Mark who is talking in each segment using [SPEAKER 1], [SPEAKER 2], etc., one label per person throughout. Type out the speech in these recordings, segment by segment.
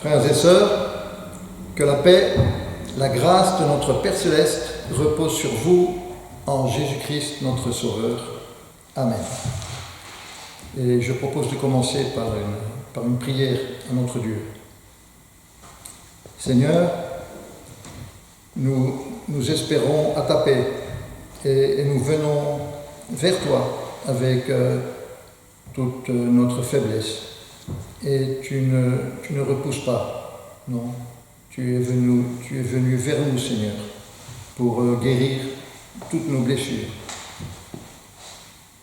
[SPEAKER 1] Frères et sœurs, que la paix, la grâce de notre Père Céleste repose sur vous en Jésus-Christ notre Sauveur. Amen. Et je propose de commencer par une prière à notre Dieu. Seigneur, nous espérons à ta paix et nous venons vers toi avec toute notre faiblesse. Et tu ne repousses pas, non. Tu es venu vers nous, Seigneur, pour guérir toutes nos blessures.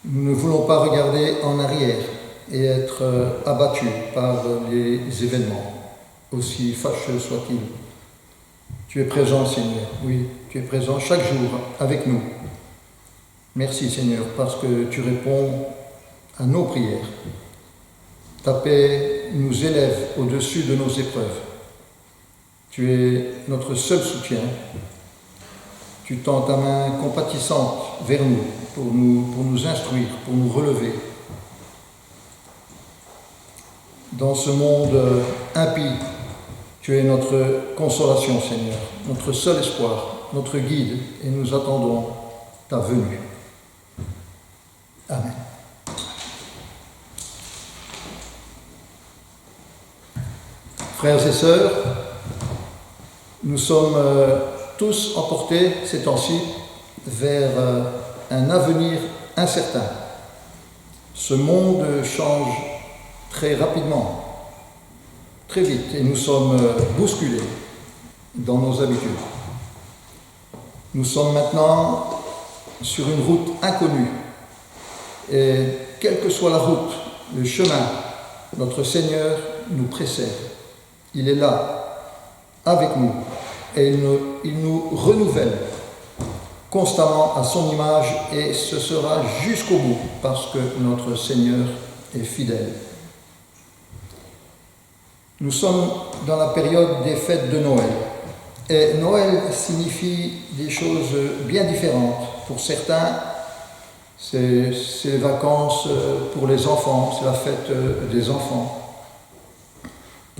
[SPEAKER 1] Nous ne voulons pas regarder en arrière et être abattus par les événements, aussi fâcheux soient-ils. Tu es présent, Seigneur, oui, tu es présent chaque jour avec nous. Merci, Seigneur, parce que tu réponds à nos prières. Ta paix nous élève au-dessus de nos épreuves. Tu es notre seul soutien. Tu tends ta main compatissante vers nous pour nous instruire, pour nous relever. Dans ce monde impie, tu es notre consolation, Seigneur, notre seul espoir, notre guide, et nous attendons ta venue. Amen. Frères et sœurs, nous sommes tous emportés ces temps-ci vers un avenir incertain. Ce monde change très rapidement, très vite, et nous sommes bousculés dans nos habitudes. Nous sommes maintenant sur une route inconnue, et quelle que soit la route, le chemin, notre Seigneur nous précède. Il est là, avec nous, et il nous renouvelle constamment à son image, et ce sera jusqu'au bout, parce que notre Seigneur est fidèle. Nous sommes dans la période des fêtes de Noël, et Noël signifie des choses bien différentes. Pour certains, c'est les vacances pour les enfants, c'est la fête des enfants.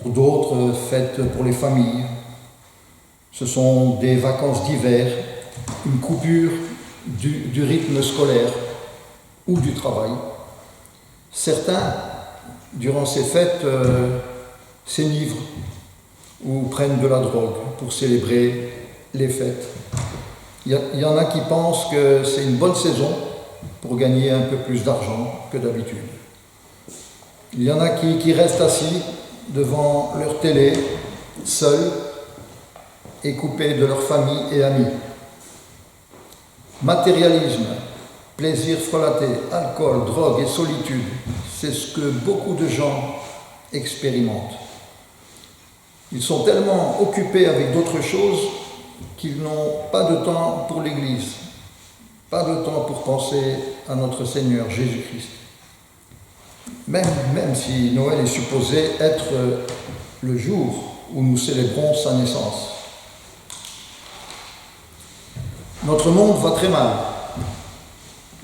[SPEAKER 1] Pour d'autres, fête pour les familles. Ce sont des vacances d'hiver, une coupure du rythme scolaire ou du travail. Certains, durant ces fêtes, s'enivrent ou prennent de la drogue pour célébrer les fêtes. Il y en a qui pensent que c'est une bonne saison pour gagner un peu plus d'argent que d'habitude. Il y en a qui restent assis devant leur télé, seuls et coupés de leur famille et amis. Matérialisme, plaisir frelaté, alcool, drogue et solitude, c'est ce que beaucoup de gens expérimentent. Ils sont tellement occupés avec d'autres choses qu'ils n'ont pas de temps pour l'Église, pas de temps pour penser à notre Seigneur Jésus-Christ. Même si Noël est supposé être le jour où nous célébrons sa naissance. Notre monde va très mal.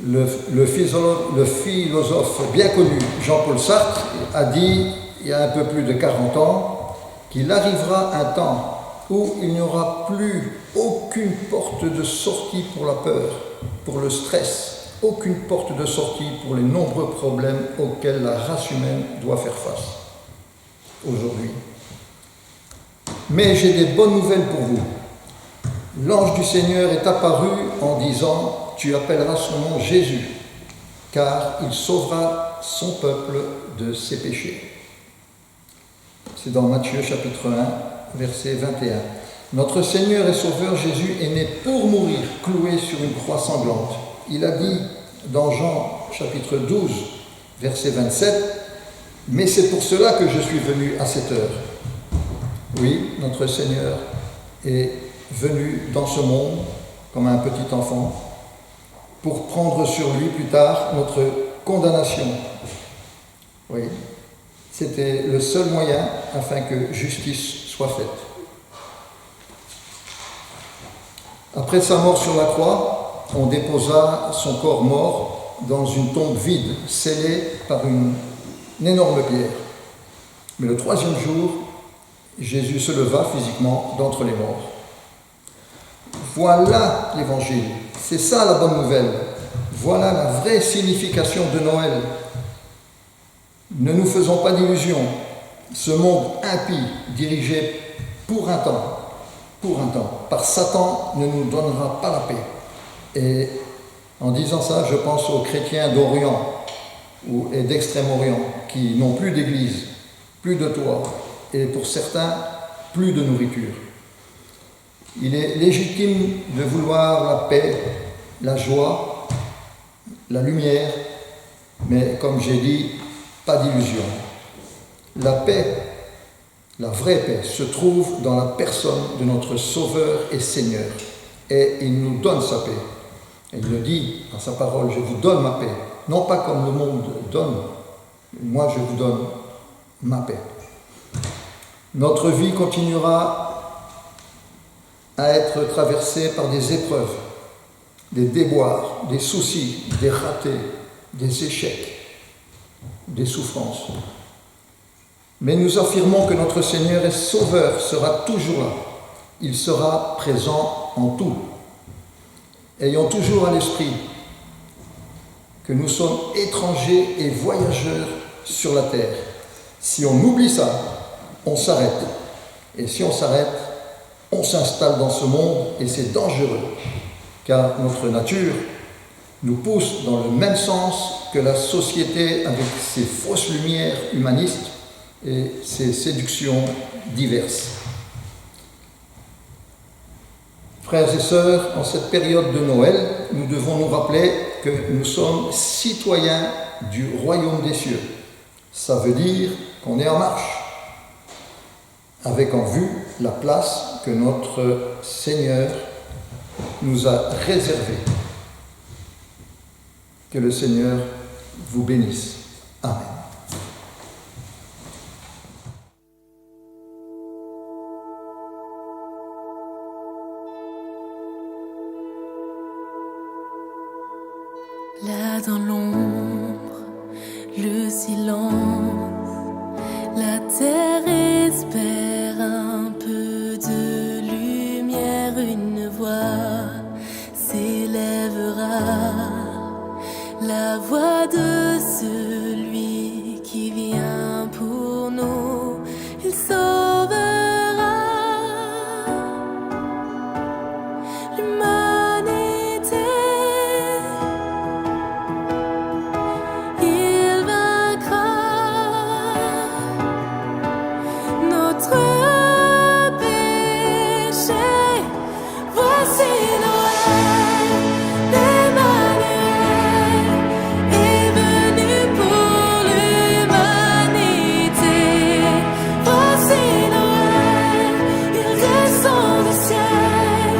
[SPEAKER 1] Le philosophe bien connu Jean-Paul Sartre a dit il y a un peu plus de 40 ans qu'il arrivera un temps où il n'y aura plus aucune porte de sortie pour la peur, pour le stress, aucune porte de sortie pour les nombreux problèmes auxquels la race humaine doit faire face aujourd'hui. Mais j'ai des bonnes nouvelles pour vous. L'ange du Seigneur est apparu en disant « Tu appelleras son nom Jésus, car il sauvera son peuple de ses péchés. » C'est dans Matthieu chapitre 1, verset 21. Notre Seigneur et Sauveur Jésus est né pour mourir, cloué sur une croix sanglante. Il a dit dans Jean chapitre 12, verset 27, « Mais c'est pour cela que je suis venu à cette heure. » Oui, notre Seigneur est venu dans ce monde comme un petit enfant pour prendre sur lui plus tard notre condamnation. Oui, c'était le seul moyen afin que justice soit faite. Après sa mort sur la croix, on déposa son corps mort dans une tombe vide, scellée par une énorme pierre. Mais le troisième jour, Jésus se leva physiquement d'entre les morts. Voilà l'évangile, c'est ça la bonne nouvelle. Voilà la vraie signification de Noël. Ne nous faisons pas d'illusions. Ce monde impie, dirigé pour un temps, par Satan, ne nous donnera pas la paix. Et en disant ça, je pense aux chrétiens d'Orient et d'Extrême-Orient qui n'ont plus d'église, plus de toit, et pour certains, plus de nourriture. Il est légitime de vouloir la paix, la joie, la lumière, mais comme j'ai dit, pas d'illusion. La paix, la vraie paix, se trouve dans la personne de notre Sauveur et Seigneur. Et il nous donne sa paix. Et il le dit dans sa parole, je vous donne ma paix. Non pas comme le monde donne, moi je vous donne ma paix. Notre vie continuera à être traversée par des épreuves, des déboires, des soucis, des ratés, des échecs, des souffrances. Mais nous affirmons que notre Seigneur et Sauveur sera toujours là. Il sera présent en tout. Ayons toujours à l'esprit que nous sommes étrangers et voyageurs sur la terre. Si on oublie ça, on s'arrête. Et si on s'arrête, on s'installe dans ce monde et c'est dangereux, car notre nature nous pousse dans le même sens que la société avec ses fausses lumières humanistes et ses séductions diverses. Frères et sœurs, en cette période de Noël, nous devons nous rappeler que nous sommes citoyens du royaume des cieux. Ça veut dire qu'on est en marche, avec en vue la place que notre Seigneur nous a réservée. Que le Seigneur vous bénisse. Amen.
[SPEAKER 2] Là dans l'ombre, le silence, la terre espère un peu de lumière, une voix s'élèvera, la voix de celui qui vient pour nous, il sauvera l'humanité. Il vaincra notre péché. Voici Noël, l'Emmanuel est venu pour l'humanité. Voici Noël, il descend du ciel,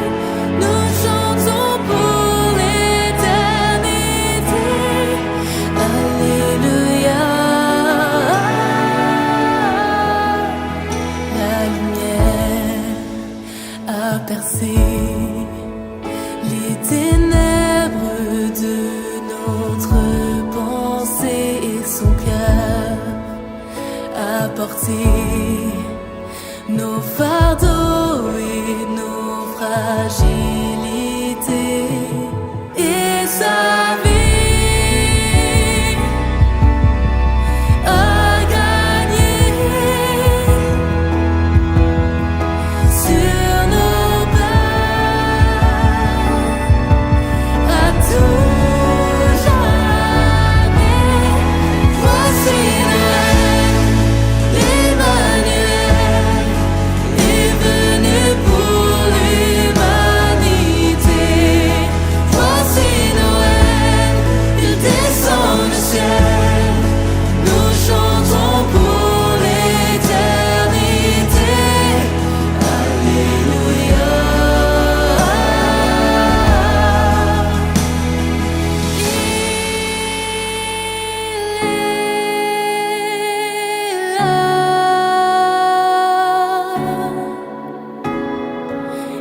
[SPEAKER 2] nous chantons pour l'éternité. Alléluia. La lumière a percé les ténèbres de notre pensée et son cœur a porté nos fardeaux et nos fragilités et sa vie a gagné sur nos pas à tout jamais. Voici Noël, l'Emmanuel est venu pour l'humanité. Voici Noël, il descend du ciel, nous chantons pour l'éternité. Alléluia.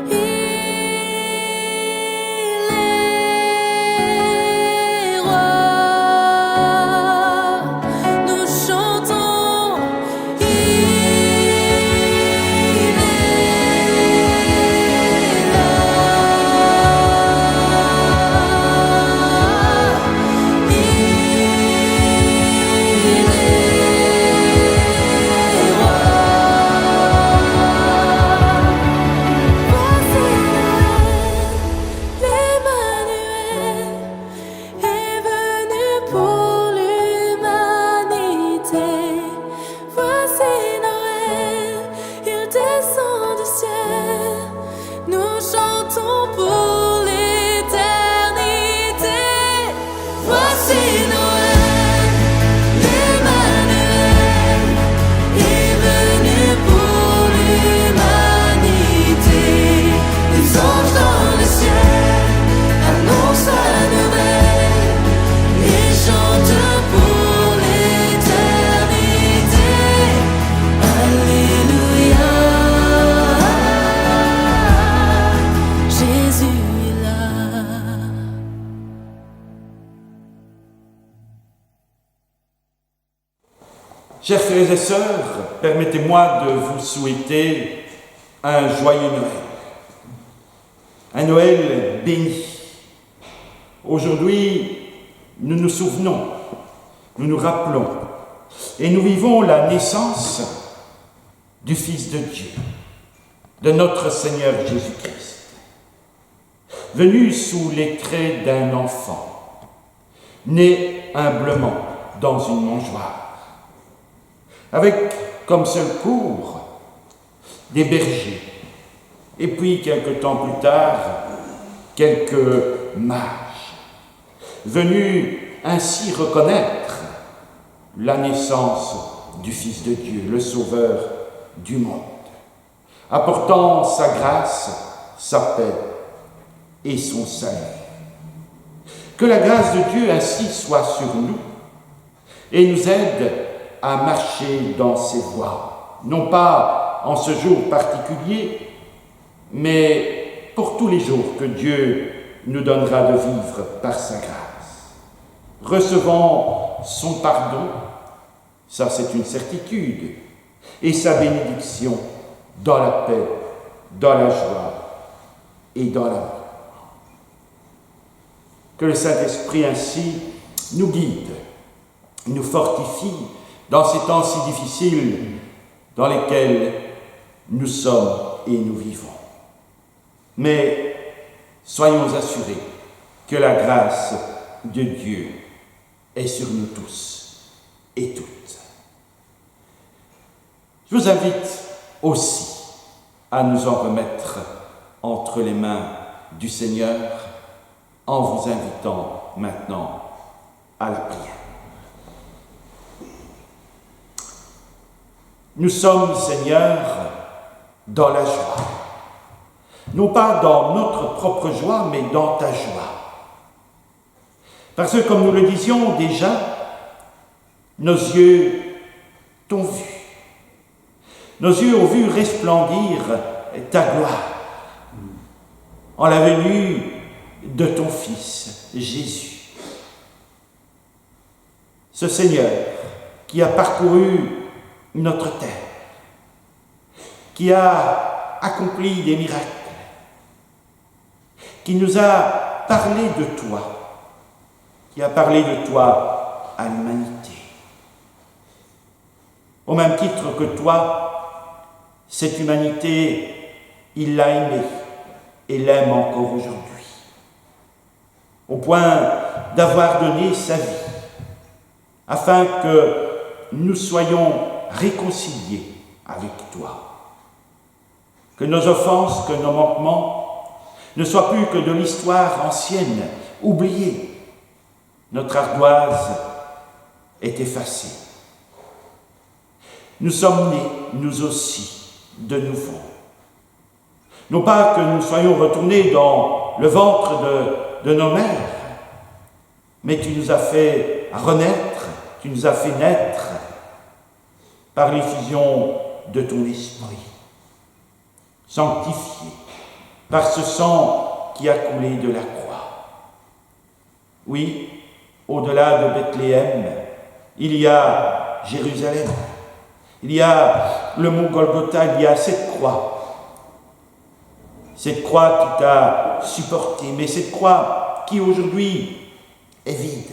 [SPEAKER 2] Il est roi. Nous chantons, il est là. Il est roi. Voici l'Emmanuel est venu pour l'humanité. Voici Noël, il descend du ciel, nous chantons pour l'éternité. Voici Noël, l'Emmanuel est venu pour l'humanité. Les anges dans le ciel annoncent la nouvelle et chantent pour l'éternité. Alléluia. Jésus est là.
[SPEAKER 3] Chers frères et sœurs, permettez-moi de vous souhaiter un joyeux Noël. Un Noël béni. Aujourd'hui, nous nous souvenons, nous nous rappelons et nous vivons la naissance du Fils de Dieu, de notre Seigneur Jésus-Christ, venu sous les traits d'un enfant, né humblement dans une mangeoire, avec comme seul cours des bergers, et puis quelque temps plus tard, quelques mages, venus ainsi reconnaître la naissance du Fils de Dieu, le Sauveur du monde, apportant sa grâce, sa paix et son salut. Que la grâce de Dieu ainsi soit sur nous et nous aide à marcher dans ses voies, non pas en ce jour particulier, mais pour tous les jours que Dieu nous donnera de vivre par sa grâce. Recevons son pardon, ça c'est une certitude, et sa bénédiction dans la paix, dans la joie et dans l'amour. Que le Saint-Esprit ainsi nous guide, nous fortifie dans ces temps si difficiles dans lesquels nous sommes et nous vivons. Mais soyons assurés que la grâce de Dieu est sur nous tous et toutes. Je vous invite aussi à nous en remettre entre les mains du Seigneur en vous invitant maintenant à la prière. Nous sommes, Seigneur, dans la joie. Non pas dans notre propre joie, mais dans ta joie. Parce que, comme nous le disions déjà, nos yeux t'ont vu. Nos yeux ont vu resplendir ta gloire en la venue de ton Fils, Jésus. Ce Seigneur qui a parcouru notre terre, qui a accompli des miracles, qui nous a parlé de toi, qui a parlé de toi à l'humanité. Au même titre que toi, cette humanité, il l'a aimée et l'aime encore aujourd'hui, au point d'avoir donné sa vie, afin que nous soyons réconciliés avec toi. Que nos offenses, que nos manquements ne soient plus que de l'histoire ancienne, oubliée. Notre ardoise est effacée. Nous sommes nés, nous aussi, de nouveau. Non pas que nous soyons retournés dans le ventre de nos mères, mais tu nous as fait renaître, tu nous as fait naître par l'effusion de ton esprit, sanctifié par ce sang qui a coulé de la croix. Oui, au-delà de Bethléem, il y a Jérusalem, il y a le mont Golgotha, il y a cette croix qui t'a supporté, mais cette croix qui aujourd'hui est vide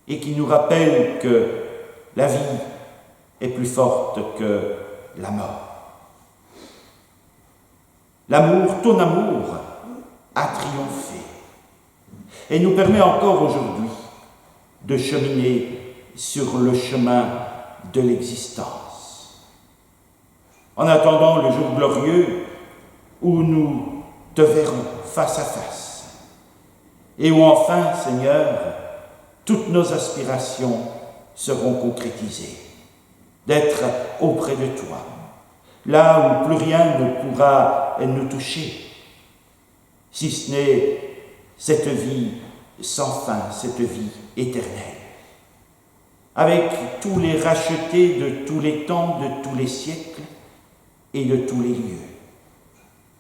[SPEAKER 3] et qui nous rappelle que la vie est plus forte que la mort. L'amour, ton amour, a triomphé et nous permet encore aujourd'hui de cheminer sur le chemin de l'existence. En attendant le jour glorieux où nous te verrons face à face et où enfin, Seigneur, toutes nos aspirations seront concrétisées, d'être auprès de toi, là où plus rien ne pourra nous toucher, si ce n'est cette vie sans fin, cette vie éternelle, avec tous les rachetés de tous les temps, de tous les siècles et de tous les lieux.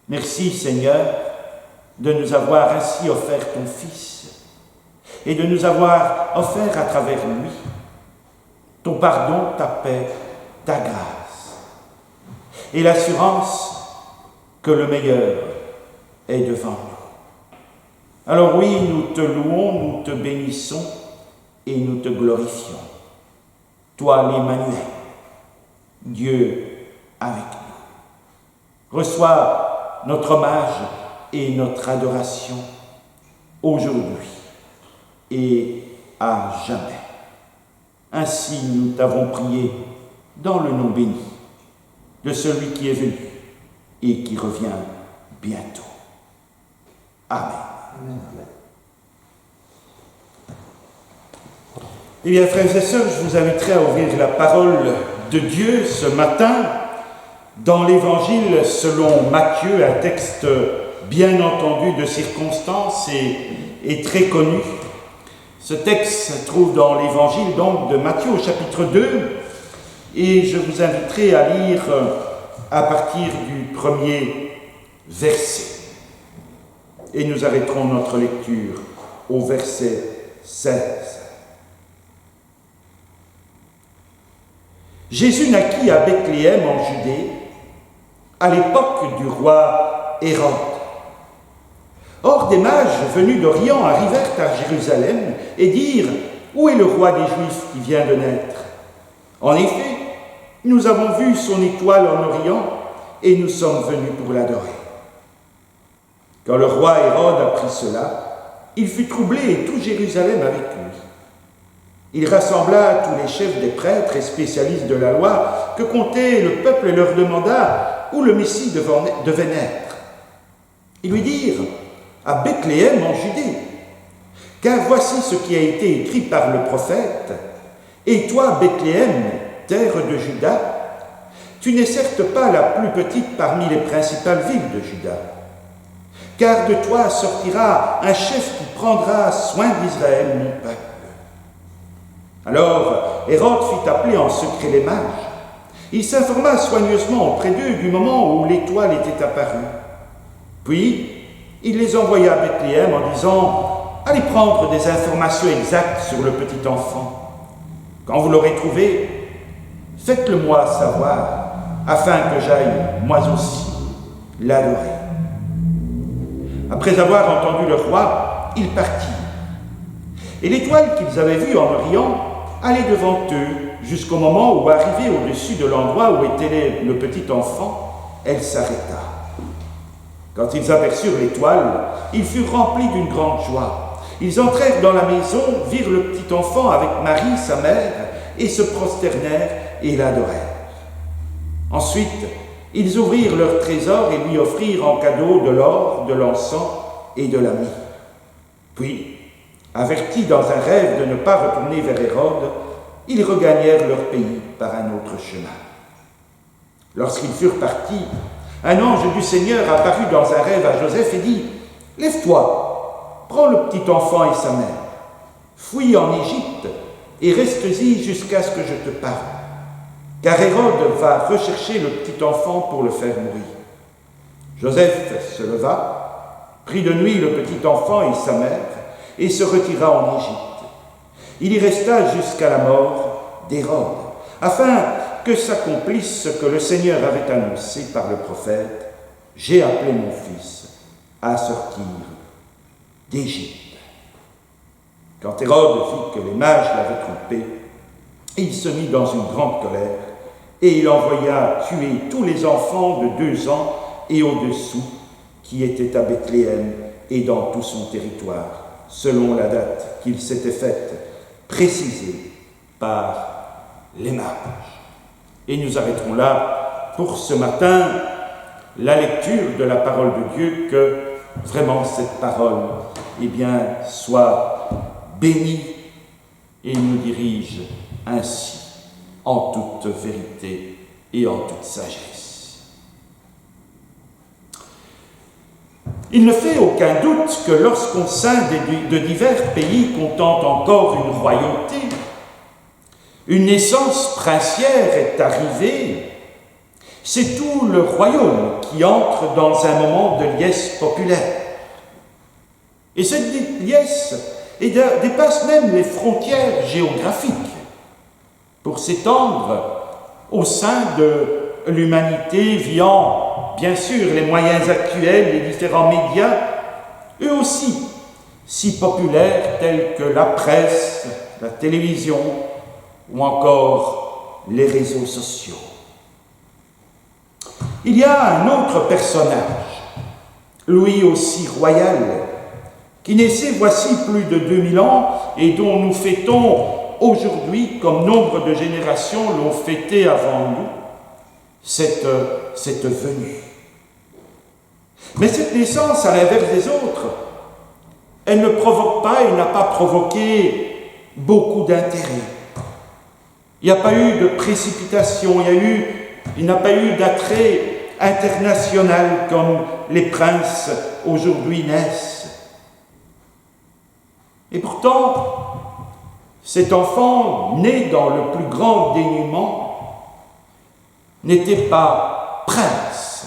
[SPEAKER 3] Merci, Seigneur, de nous avoir ainsi offert ton Fils et de nous avoir offert à travers lui ton pardon, ta paix, ta grâce et l'assurance que le meilleur est devant nous. Alors oui, nous te louons, nous te bénissons et nous te glorifions. Toi, l'Emmanuel, Dieu avec nous. Reçois notre hommage et notre adoration aujourd'hui et à jamais. Ainsi nous t'avons prié dans le nom béni de celui qui est venu et qui revient bientôt. Amen.
[SPEAKER 1] Amen.
[SPEAKER 3] Eh bien, frères et sœurs, je vous inviterai à ouvrir la parole de Dieu ce matin dans l'Évangile selon Matthieu, un texte bien entendu de circonstance et très connu. Ce texte se trouve dans l'Évangile donc de Matthieu au chapitre 2 et je vous inviterai à lire à partir du premier verset. Et nous arrêterons notre lecture au verset 16. Jésus naquit à Bethléem en Judée, à l'époque du roi Hérode. Or, des mages venus d'Orient arrivèrent à Jérusalem et dirent « Où est le roi des Juifs qui vient de naître ? En effet, nous avons vu son étoile en Orient et nous sommes venus pour l'adorer. » Quand le roi Hérode apprit cela, il fut troublé et tout Jérusalem avec lui. Il rassembla tous les chefs des prêtres et spécialistes de la loi que comptait le peuple et leur demanda où le Messie devait naître. Ils lui dirent « À Bethléem en Judée, car voici ce qui a été écrit par le prophète. Et toi, Bethléem, terre de Juda, tu n'es certes pas la plus petite parmi les principales villes de Juda, car de toi sortira un chef qui prendra soin d'Israël, mon peuple. » Alors Hérode fit appeler en secret les mages. Il s'informa soigneusement auprès d'eux du moment où l'étoile était apparue. Puis, il les envoya à Bethléem en disant « Allez prendre des informations exactes sur le petit enfant. Quand vous l'aurez trouvé, faites-le-moi savoir, afin que j'aille, moi aussi, l'adorer. » Après avoir entendu le roi, ils partirent. Et l'étoile qu'ils avaient vue en Orient allait devant eux jusqu'au moment où, arrivée au-dessus de l'endroit où était le petit enfant, elle s'arrêta. Quand ils aperçurent l'étoile, ils furent remplis d'une grande joie. Ils entrèrent dans la maison, virent le petit enfant avec Marie, sa mère, et se prosternèrent et l'adorèrent. Ensuite, ils ouvrirent leur trésor et lui offrirent en cadeau de l'or, de l'encens et de la myrrhe. Puis, avertis dans un rêve de ne pas retourner vers Hérode, ils regagnèrent leur pays par un autre chemin. Lorsqu'ils furent partis, un ange du Seigneur apparut dans un rêve à Joseph et dit « Lève-toi, prends le petit enfant et sa mère, fuis en Égypte et reste-y jusqu'à ce que je te parle. Car Hérode va rechercher le petit enfant pour le faire mourir. » Joseph se leva, prit de nuit le petit enfant et sa mère, et se retira en Égypte. Il y resta jusqu'à la mort d'Hérode, afin que s'accomplisse ce que le Seigneur avait annoncé par le prophète « J'ai appelé mon fils à sortir d'Égypte. » Quand Hérode vit que les mages l'avaient trompé, il se mit dans une grande colère, et il envoya tuer tous les enfants de 2 ans et au-dessous qui étaient à Bethléem et dans tout son territoire, selon la date qu'il s'était faite, précisée par les mages. Et nous arrêterons là pour ce matin la lecture de la parole de Dieu, que vraiment cette parole soit bénie et nous dirige ainsi en toute vérité et en toute sagesse. Il ne fait aucun doute que lorsqu'au sein de divers pays comptant encore une royauté, une naissance princière est arrivée, c'est tout le royaume qui entre dans un moment de liesse populaire. Et cette liesse dépasse même les frontières géographiques pour s'étendre au sein de l'humanité via, bien sûr, les moyens actuels, les différents médias, eux aussi si populaires tels que la presse, la télévision ou encore les réseaux sociaux. Il y a un autre personnage, lui aussi royal, qui naissait voici plus de 2000 ans et dont nous fêtons aujourd'hui, comme nombre de générations l'ont fêté avant nous, cette venue. Mais cette naissance, à l'inverse des autres, elle ne provoque pas et n'a pas provoqué beaucoup d'intérêt. Il n'y a pas eu de précipitation, il n'a pas eu d'attrait international comme les princes aujourd'hui naissent. Et pourtant, cet enfant, né dans le plus grand dénuement, n'était pas prince,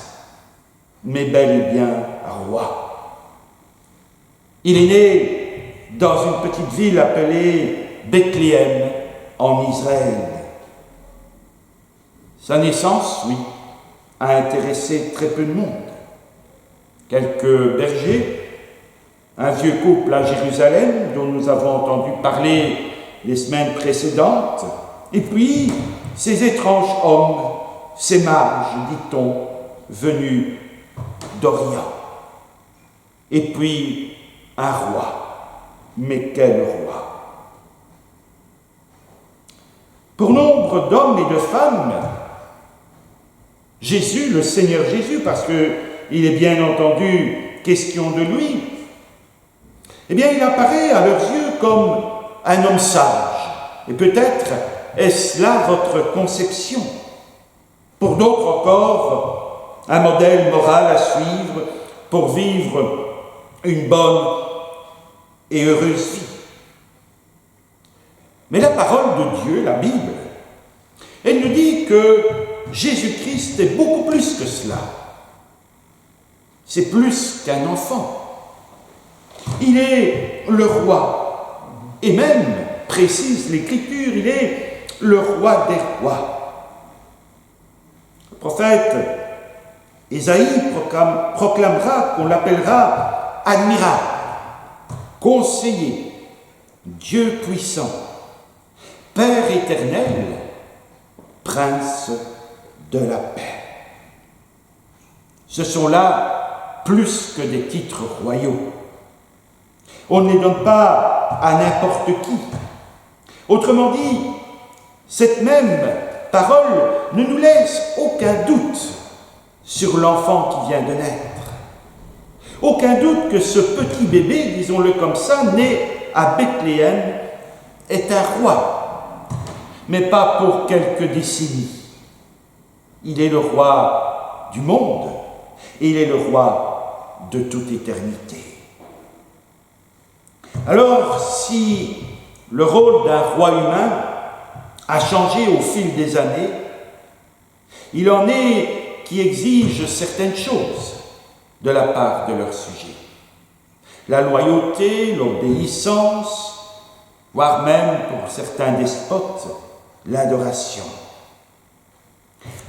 [SPEAKER 3] mais bel et bien roi. Il est né dans une petite ville appelée Bethléem, en Israël. Sa naissance, oui, a intéressé très peu de monde. Quelques bergers, un vieux couple à Jérusalem dont nous avons entendu parler les semaines précédentes, et puis ces étranges hommes, ces mages, dit-on, venus d'Orient. Et puis un roi, mais quel roi! Pour nombre d'hommes et de femmes, Jésus, le Seigneur Jésus, parce qu'il est bien entendu question de lui, eh bien il apparaît à leurs yeux comme un homme sage. Et peut-être est-ce là votre conception. Pour d'autres encore, un modèle moral à suivre pour vivre une bonne et heureuse vie. Mais la parole de Dieu, la Bible, elle nous dit que Jésus-Christ est beaucoup plus que cela. C'est plus qu'un enfant. Il est le roi. Et même, précise l'Écriture, il est le roi des rois. Le prophète Ésaïe proclamera qu'on l'appellera admirable, conseiller, Dieu puissant, Père éternel, Prince de la paix. Ce sont là plus que des titres royaux. On ne les donne pas à n'importe qui. Autrement dit, cette même parole ne nous laisse aucun doute sur l'enfant qui vient de naître. Aucun doute que ce petit bébé, disons-le comme ça, né à Bethléem, est un roi. Mais pas pour quelques décennies. Il est le roi du monde et il est le roi de toute éternité. Alors, si le rôle d'un roi humain a changé au fil des années, il en est qui exigent certaines choses de la part de leur sujet. La loyauté, l'obéissance, voire même pour certains despotes, l'adoration.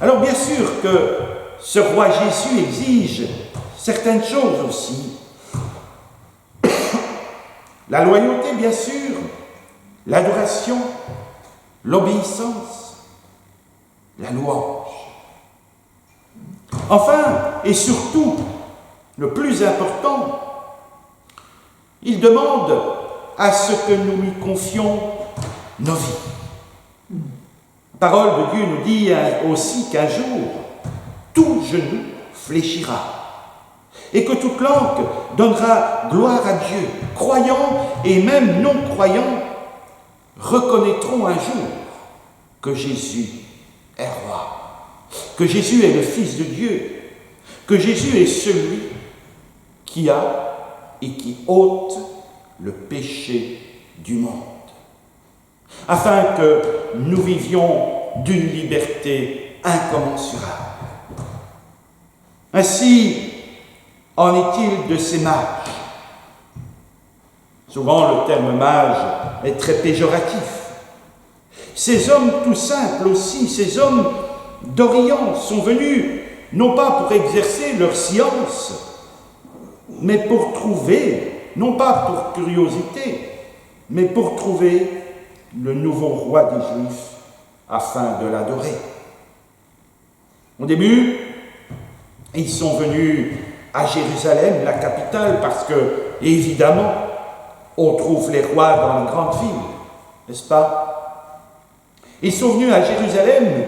[SPEAKER 3] Alors bien sûr que ce roi Jésus exige certaines choses aussi. La loyauté, bien sûr, l'adoration, l'obéissance, la louange. Enfin, et surtout, le plus important, il demande à ce que nous lui confions nos vies. La parole de Dieu nous dit aussi qu'un jour, tout genou fléchira et que toute langue donnera gloire à Dieu. Croyants et même non-croyants reconnaîtront un jour que Jésus est roi, que Jésus est le Fils de Dieu, que Jésus est celui qui a et qui ôte le péché du monde, afin que nous vivions d'une liberté incommensurable. Ainsi en est-il de ces mages. Souvent le terme mage est très péjoratif. Ces hommes tout simples aussi, ces hommes d'Orient sont venus non pas pour exercer leur science, mais pour trouver, non pas pour curiosité, mais pour trouver le nouveau roi des Juifs afin de l'adorer. Au début, ils sont venus à Jérusalem, la capitale, parce que, évidemment, on trouve les rois dans les grandes villes, n'est-ce pas? Ils sont venus à Jérusalem,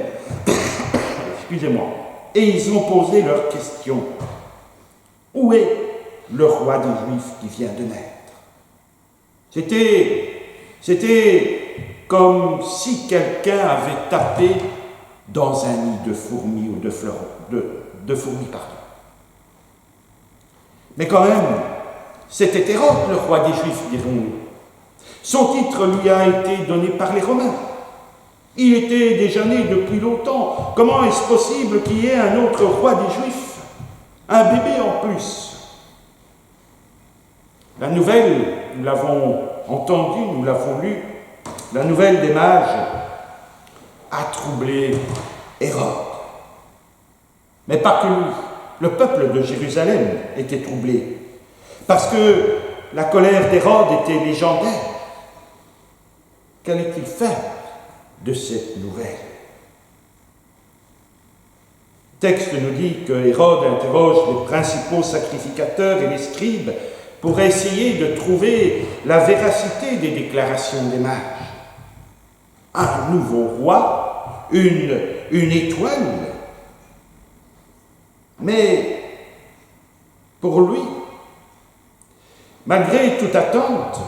[SPEAKER 3] excusez-moi, et ils ont posé leur question. Où est le roi des Juifs qui vient de naître? C'était comme si quelqu'un avait tapé dans un nid de fourmis ou de fourmis, pardon. Mais quand même, c'était Hérode, le roi des Juifs, dirons-nous. Son titre lui a été donné par les Romains. Il était déjà né depuis longtemps. Comment est-ce possible qu'il y ait un autre roi des Juifs? Un bébé en plus. La nouvelle, nous l'avons entendue, nous l'avons lue, la nouvelle des mages a troublé Hérode. Mais pas que lui. Le peuple de Jérusalem était troublé. Parce que la colère d'Hérode était légendaire. Qu'allait-il faire de cette nouvelle? Le texte nous dit que Hérode interroge les principaux sacrificateurs et les scribes pour essayer de trouver la véracité des déclarations des mages. Un nouveau roi, une étoile. Mais pour lui, malgré toute attente,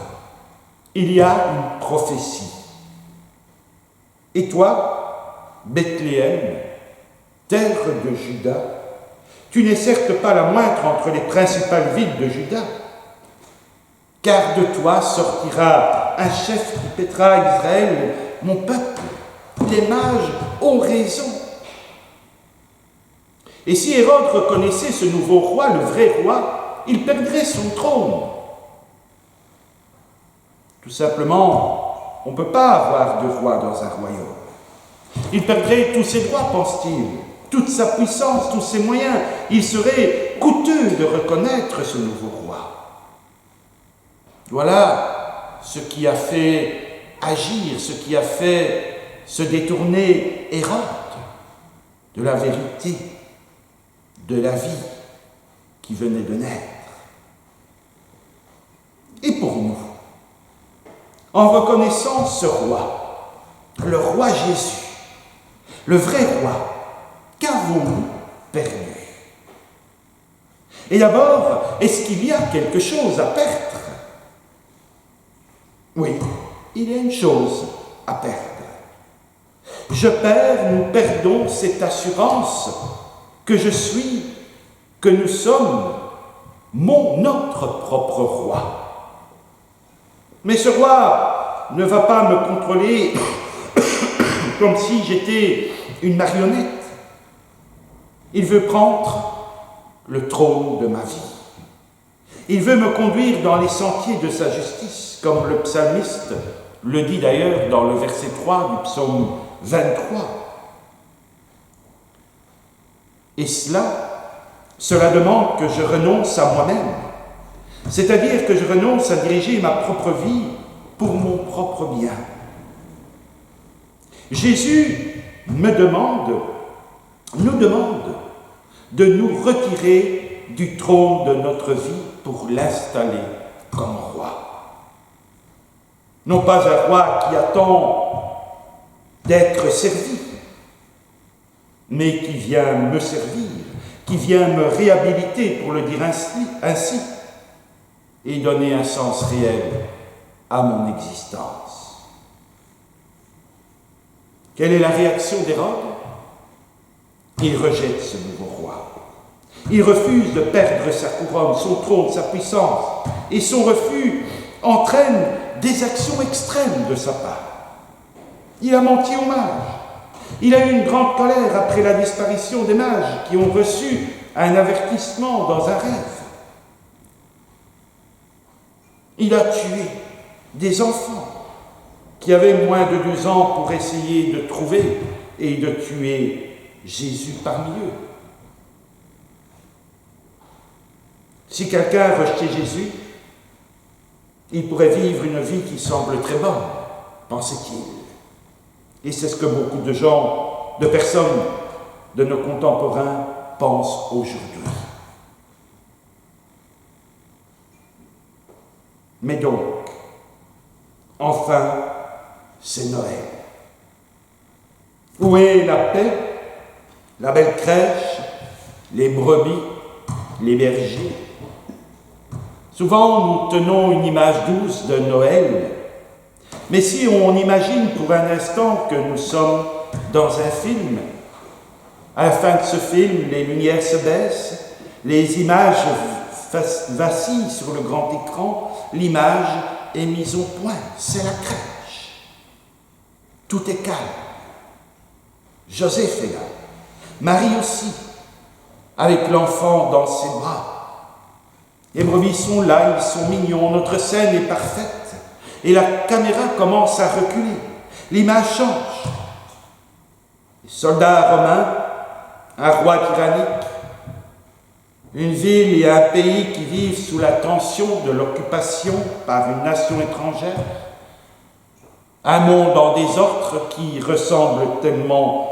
[SPEAKER 3] il y a une prophétie. Et toi, Bethléem, terre de Juda, tu n'es certes pas la moindre entre les principales villes de Juda, car de toi sortira un chef qui paîtra à Israël, mon peuple. Les mages ont raison. Et si Hérode reconnaissait ce nouveau roi, le vrai roi, il perdrait son trône. Tout simplement, on ne peut pas avoir de roi dans un royaume. Il perdrait tous ses droits, pense-t-il, toute sa puissance, tous ses moyens. Il serait coûteux de reconnaître ce nouveau roi. Voilà ce qui a fait agir, ce qui a fait se détourner Hérode de la vérité, de la vie qui venait de naître. Et pour nous, en reconnaissant ce roi, le roi Jésus, le vrai roi, qu'avons-nous perdu? Et d'abord, est-ce qu'il y a quelque chose à perdre? Oui, il y a une chose à perdre. Je perds, nous perdons cette assurance que je suis, que nous sommes notre propre roi. Mais ce roi ne va pas me contrôler comme si j'étais une marionnette. Il veut prendre le trône de ma vie. Il veut me conduire dans les sentiers de sa justice, comme le psalmiste le dit d'ailleurs dans le verset 3 du psaume 23. Et cela demande que je renonce à moi-même, c'est-à-dire que je renonce à diriger ma propre vie pour mon propre bien. Jésus nous demande de nous retirer du trône de notre vie pour l'installer comme roi. Non pas un roi qui attend d'être servi, mais qui vient me servir, qui vient me réhabiliter, pour le dire ainsi, et donner un sens réel à mon existence. Quelle est la réaction d'Hérode? Il rejette ce nouveau roi. Il refuse de perdre sa couronne, son trône, sa puissance, et son refus entraîne des actions extrêmes de sa part. Il a menti aux mages. Il a eu une grande colère après la disparition des mages qui ont reçu un avertissement dans un rêve. Il a tué des enfants qui avaient moins de 2 ans pour essayer de trouver et de tuer Jésus parmi eux. Si quelqu'un rejetait Jésus, il pourrait vivre une vie qui semble très bonne, pensait-il. Et c'est ce que beaucoup de gens, de personnes de nos contemporains pensent aujourd'hui. Mais donc, enfin, c'est Noël. Où est la paix, la belle crèche, les brebis, les bergers? Souvent, nous tenons une image douce de Noël, mais si on imagine pour un instant que nous sommes dans un film, à la fin de ce film, les lumières se baissent, les images vacillent sur le grand écran, l'image est mise au point, c'est la crèche. Tout est calme. Joseph est là, Marie aussi, avec l'enfant dans ses bras. Les brebis sont là, ils sont mignons, notre scène est parfaite, et la caméra commence à reculer, l'image change. Les soldats romains, un roi tyrannique, une ville et un pays qui vivent sous la tension de l'occupation par une nation étrangère, un monde en désordre qui ressemble tellement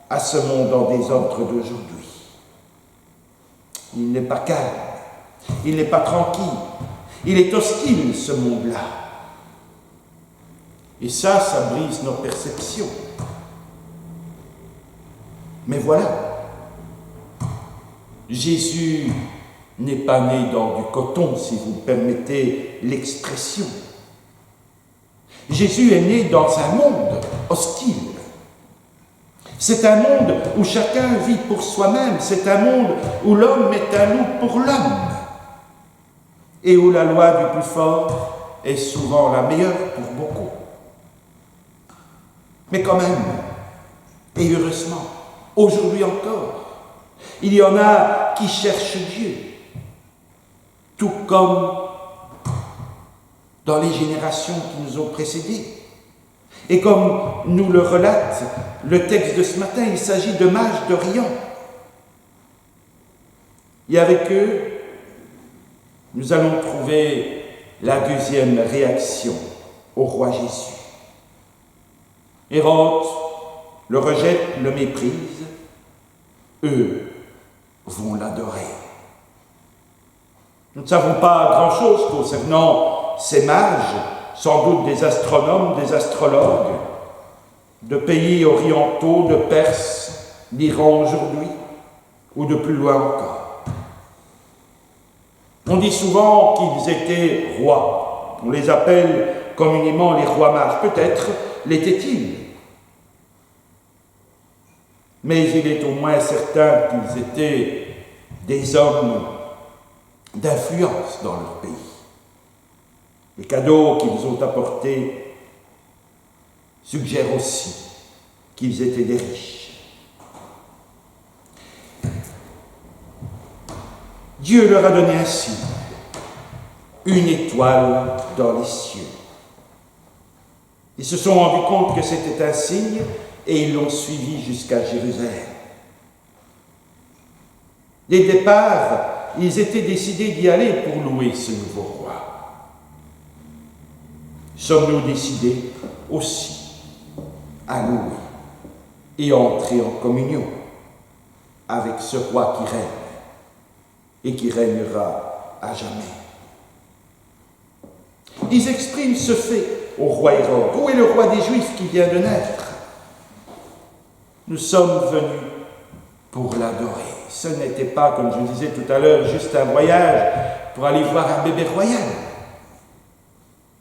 [SPEAKER 3] à ce monde en désordre d'aujourd'hui. Il n'est pas calme, il n'est pas tranquille, il est hostile ce monde-là. Et ça brise nos perceptions. Mais voilà, Jésus n'est pas né dans du coton, si vous permettez l'expression. Jésus est né dans un monde hostile. C'est un monde où chacun vit pour soi-même, c'est un monde où l'homme est un loup pour l'homme, et où la loi du plus fort est souvent la meilleure pour beaucoup. Mais quand même, et heureusement, aujourd'hui encore, il y en a qui cherchent Dieu, tout comme dans les générations qui nous ont précédés. Et comme nous le relate le texte de ce matin, il s'agit de mages d'Orient. Et avec eux, nous allons trouver la deuxième réaction au roi Jésus. Hérode le rejette, le méprise. Eux vont l'adorer. Nous ne savons pas grand-chose concernant ces mages, sans doute des astronomes, des astrologues, de pays orientaux, de Perse, d'Iran aujourd'hui, ou de plus loin encore. On dit souvent qu'ils étaient rois. On les appelle communément les rois mages. Peut-être l'étaient-ils. Mais il est au moins certain qu'ils étaient des hommes d'influence dans leur pays. Les cadeaux qu'ils ont apportés suggèrent aussi qu'ils étaient des riches. Dieu leur a donné un signe, une étoile dans les cieux. Ils se sont rendus compte que c'était un signe et ils l'ont suivi jusqu'à Jérusalem. Dès le départ, ils étaient décidés d'y aller pour louer ce nouveau roi. Sommes-nous décidés aussi à louer et entrer en communion avec ce roi qui règne et qui régnera à jamais? Ils expriment ce fait au roi Hérode. Où est le roi des Juifs qui vient de naître? Nous sommes venus pour l'adorer. Ce n'était pas, comme je le disais tout à l'heure, juste un voyage pour aller voir un bébé royal,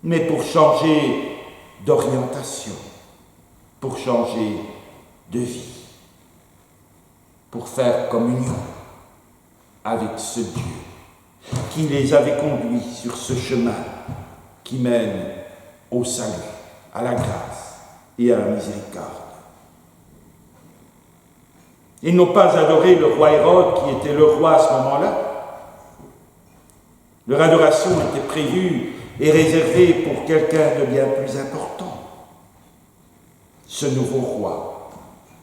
[SPEAKER 3] mais pour changer d'orientation, pour changer de vie, pour faire communion avec ce Dieu qui les avait conduits sur ce chemin qui mène au salut, à la grâce et à la miséricorde. Ils n'ont pas adoré le roi Hérode qui était le roi à ce moment-là. Leur adoration était prévue et réservée pour quelqu'un de bien plus important. Ce nouveau roi,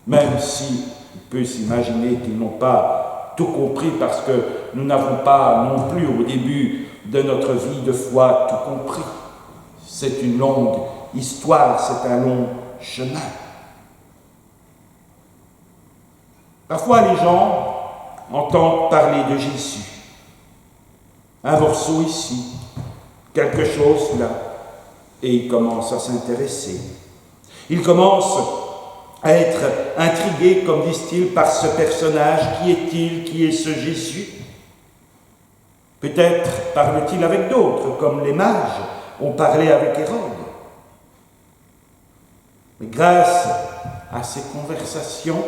[SPEAKER 3] même si il peut s'imaginer qu'ils n'ont pas tout compris parce que nous n'avons pas non plus au début de notre vie de foi tout compris. C'est une longue histoire, c'est un long chemin. Parfois, les gens entendent parler de Jésus. Un morceau ici, quelque chose là, et il commence à s'intéresser. Il commence à être intrigué, comme disent-ils, par ce personnage. Qui est-il? Qui est ce Jésus? Peut-être parle-t-il avec d'autres, comme les mages ont parlé avec Hérode. Mais grâce à ces conversations,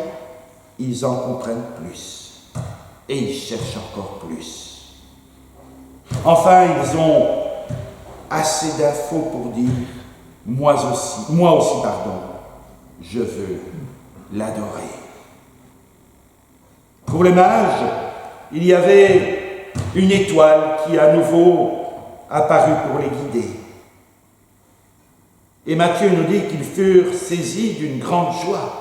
[SPEAKER 3] ils en comprennent plus et ils cherchent encore plus. Enfin, ils ont assez d'infos pour dire « moi aussi, je veux l'adorer ». Pour les mages, il y avait une étoile qui à nouveau apparut pour les guider. Et Matthieu nous dit qu'ils furent saisis d'une grande joie.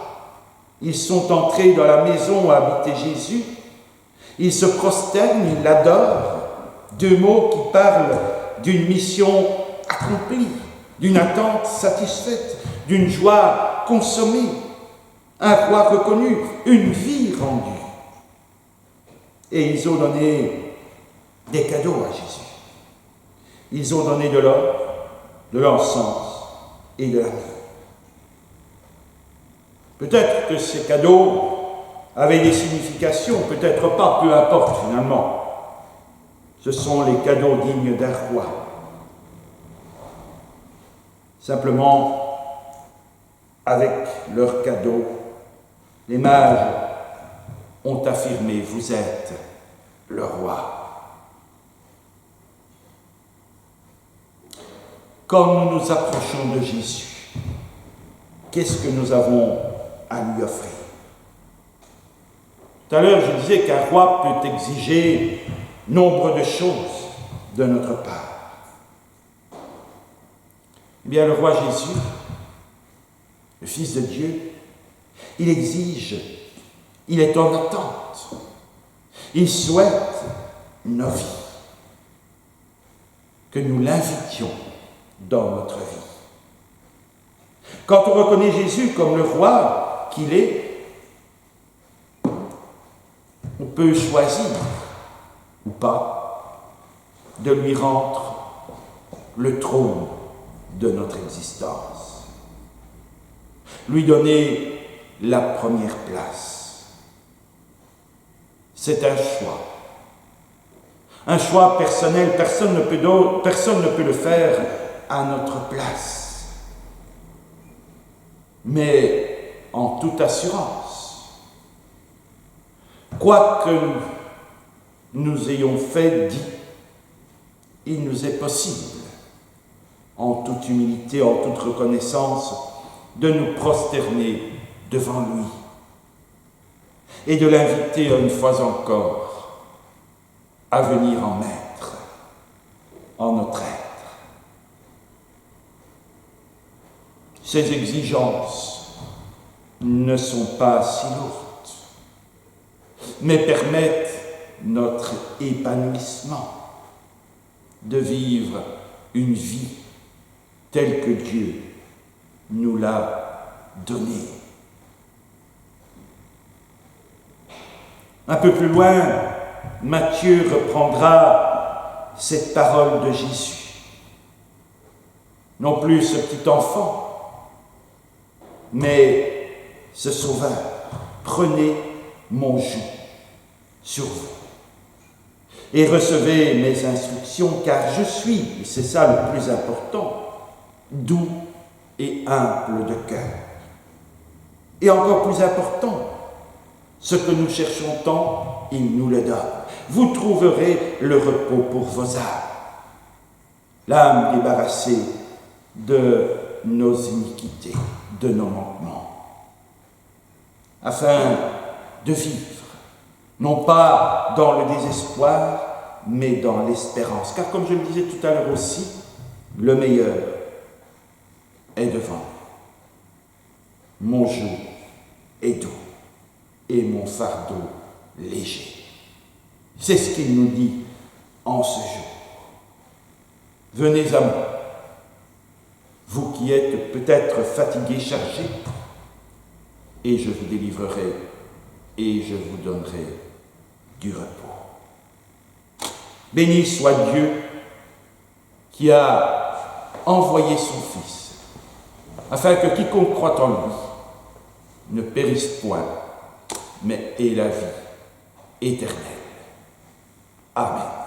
[SPEAKER 3] Ils sont entrés dans la maison où habitait Jésus. Ils se prosternent, ils l'adorent. Deux mots qui parlent d'une mission accomplie, d'une attente satisfaite, d'une joie consommée, un roi reconnu, une vie rendue. Et ils ont donné des cadeaux à Jésus. Ils ont donné de l'or, de l'encens et de la myrrhe. Peut-être que ces cadeaux avaient des significations, peut-être pas, peu importe finalement. Ce sont les cadeaux dignes d'un roi. Simplement, avec leurs cadeaux, les mages ont affirmé « Vous êtes le roi ». Quand nous nous approchons de Jésus, qu'est-ce que nous avons à lui offrir? Tout à l'heure, je disais qu'un roi peut exiger nombre de choses de notre part. Eh bien, le roi Jésus, le Fils de Dieu, il exige, il est en attente, il souhaite nos vies, que nous l'invitions dans notre vie. Quand on reconnaît Jésus comme le roi qu'il est, on peut choisir, ou pas, de lui rendre le trône de notre existence. Lui donner la première place. C'est un choix. Un choix personnel, personne ne peut le faire à notre place. Mais en toute assurance, quoi que nous ayons fait, dit, il nous est possible, en toute humilité, en toute reconnaissance, de nous prosterner devant lui et de l'inviter une fois encore à venir en maître, en notre être. Ces exigences ne sont pas si lourdes, mais permettent notre épanouissement, de vivre une vie telle que Dieu nous l'a donnée. Un peu plus loin, Matthieu reprendra cette parole de Jésus. Non plus ce petit enfant, mais ce Sauveur. Prenez mon joug sur vous et recevez mes instructions, car je suis, et c'est ça le plus important, doux et humble de cœur. Et encore plus important, ce que nous cherchons tant, il nous le donne. Vous trouverez le repos pour vos âmes. L'âme débarrassée de nos iniquités, de nos manquements, afin de vivre, non pas dans le désespoir, mais dans l'espérance. Car comme je le disais tout à l'heure aussi, le meilleur est devant. Mon joug est doux et mon fardeau léger. C'est ce qu'il nous dit en ce jour. Venez à moi, vous qui êtes peut-être fatigués, chargés, et je vous délivrerai et je vous donnerai du repos. Béni soit Dieu, qui a envoyé son Fils, afin que quiconque croit en lui ne périsse point, mais ait la vie éternelle. Amen.